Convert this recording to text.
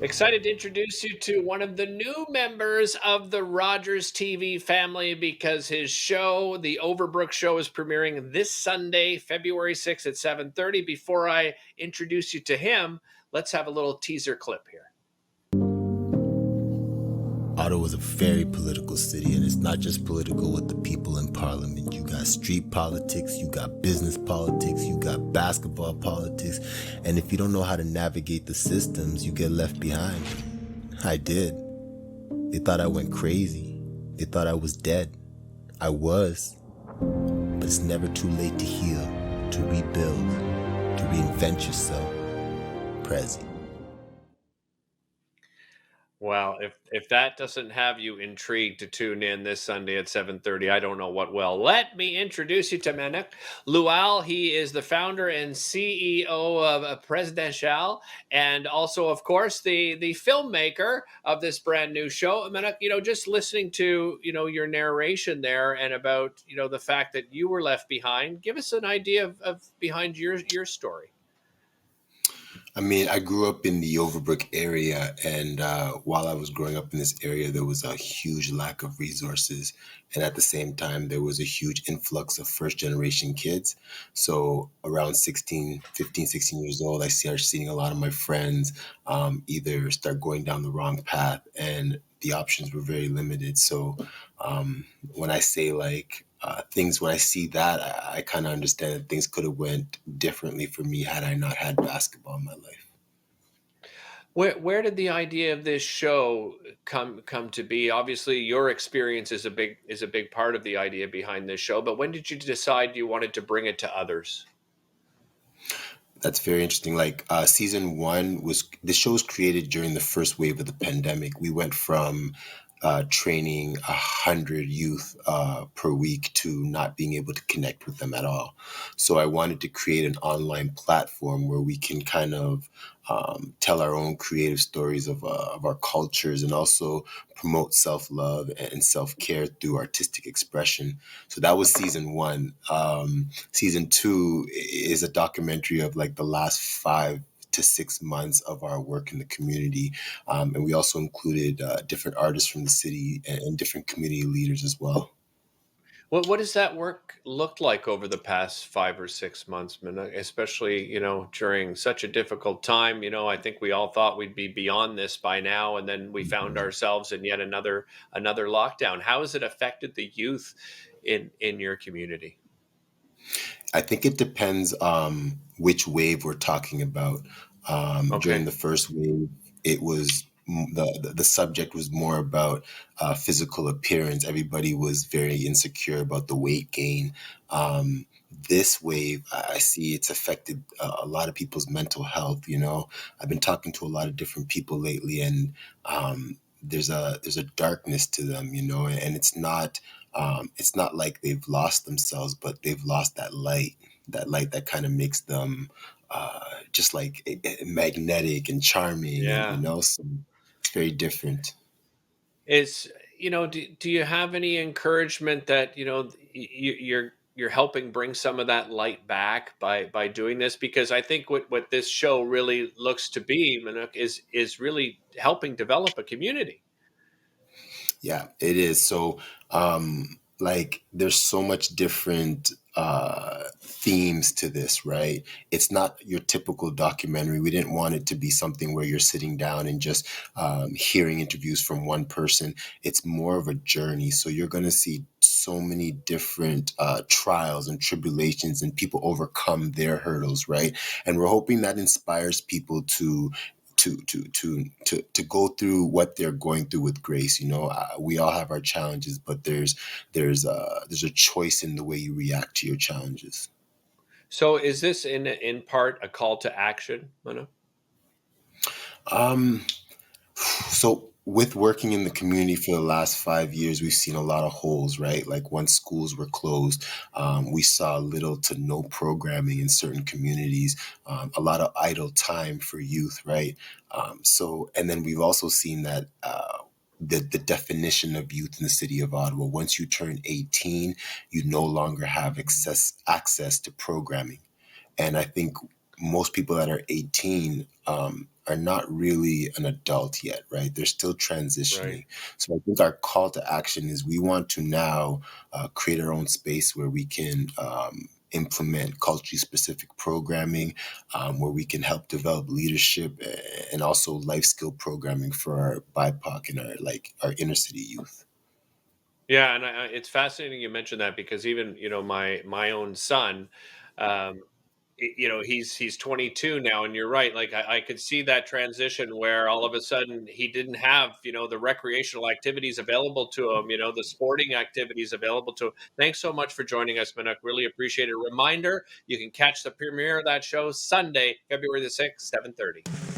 Excited to introduce you to one of the new members of the Rogers TV family because his show, The Overbrook Show, is premiering this Sunday, February 6th at 7:30. Before I introduce you to him, let's have a little teaser clip here. Ottawa is a very political city, and it's not just political with the people in parliament. You got street politics, you got business politics, you got basketball politics, and if you don't know how to navigate the systems, you get left behind. I did. They thought I went crazy. They thought I was dead. I was. But it's never too late to heal, to rebuild, to reinvent yourself. Prezi. Well, if that doesn't have you intrigued to tune in this Sunday at 7:30, I don't know what will. Let me introduce you to Manock Lual. He is the founder and CEO of Prezdential, and also, of course, the filmmaker of this brand new show. Manock, just listening to your narration there and about the fact that you were left behind. Give us an idea of behind your story. I mean, I grew up in the Overbrook area, and while I was growing up in this area, there was a huge lack of resources. And at the same time, there was a huge influx of first generation kids. So around 16 years old, I started seeing a lot of my friends either start going down the wrong path, and the options were very limited. So when I say things, when I see that, I kind of understand that things could have went differently for me had I not had basketball in my life. Where did the idea of this show come to be? Obviously, your experience is a big part of the idea behind this show. But when did you decide you wanted to bring it to others? That's very interesting. Season one the show was created during the first wave of the pandemic. We went from training 100 youth per week to not being able to connect with them at all. So I wanted to create an online platform where we can kind of tell our own creative stories of our cultures, and also promote self-love and self-care through artistic expression. So that was season one. Season two is a documentary of the last 5 to 6 months of our work in the community. And we also included different artists from the city and different community leaders as well. What does that work look like over the past 5 or 6 months, especially during such a difficult time? I think we all thought we'd be beyond this by now, and then we found ourselves in yet another lockdown. How has it affected the youth in your community? I think it depends which wave we're talking about. During Okay. the first wave, it was the subject was more about physical appearance. Everybody was very insecure about the weight gain. This wave, I see it's affected a lot of people's mental health. I've been talking to a lot of different people lately, and there's a darkness to them, and it's not like they've lost themselves, but they've lost that light that kind of makes them just magnetic and charming, and Yeah. so it's very different. Is do you have any encouragement that you're helping bring some of that light back by doing this? Because I think what this show really looks to be, Manock, is really helping develop a community. Yeah, it is. So, there's so much different themes to this, right? It's not your typical documentary. We didn't want it to be something where you're sitting down and just hearing interviews from one person. It's more of a journey. So you're going to see so many different trials and tribulations, and people overcome their hurdles, right? And we're hoping that inspires people to go through what they're going through with grace. We all have our challenges, but there's a choice in the way you react to your challenges. So is this in part a call to action, Manock? Um, So with working in the community for the last 5 years, we've seen a lot of holes, right? Like once schools were closed, we saw little to no programming in certain communities, a lot of idle time for youth, right? And then we've also seen that the definition of youth in the city of Ottawa, once you turn 18, you no longer have access to programming. And I think most people that are 18 are not really an adult yet, right? They're still Right. transitioning. So I think our call to action is we want to now create our own space where we can implement culturally specific programming, where we can help develop leadership and also life skill programming for our BIPOC and our inner city youth. Yeah, and it's fascinating you mentioned that because even my own son, um, he's 22 now, and you're right. Like I could see that transition where all of a sudden he didn't have the recreational activities available to him, the sporting activities available to him. Thanks so much for joining us, Manock. Really appreciate it. Reminder: you can catch the premiere of that show Sunday, February the 6th, 7:30.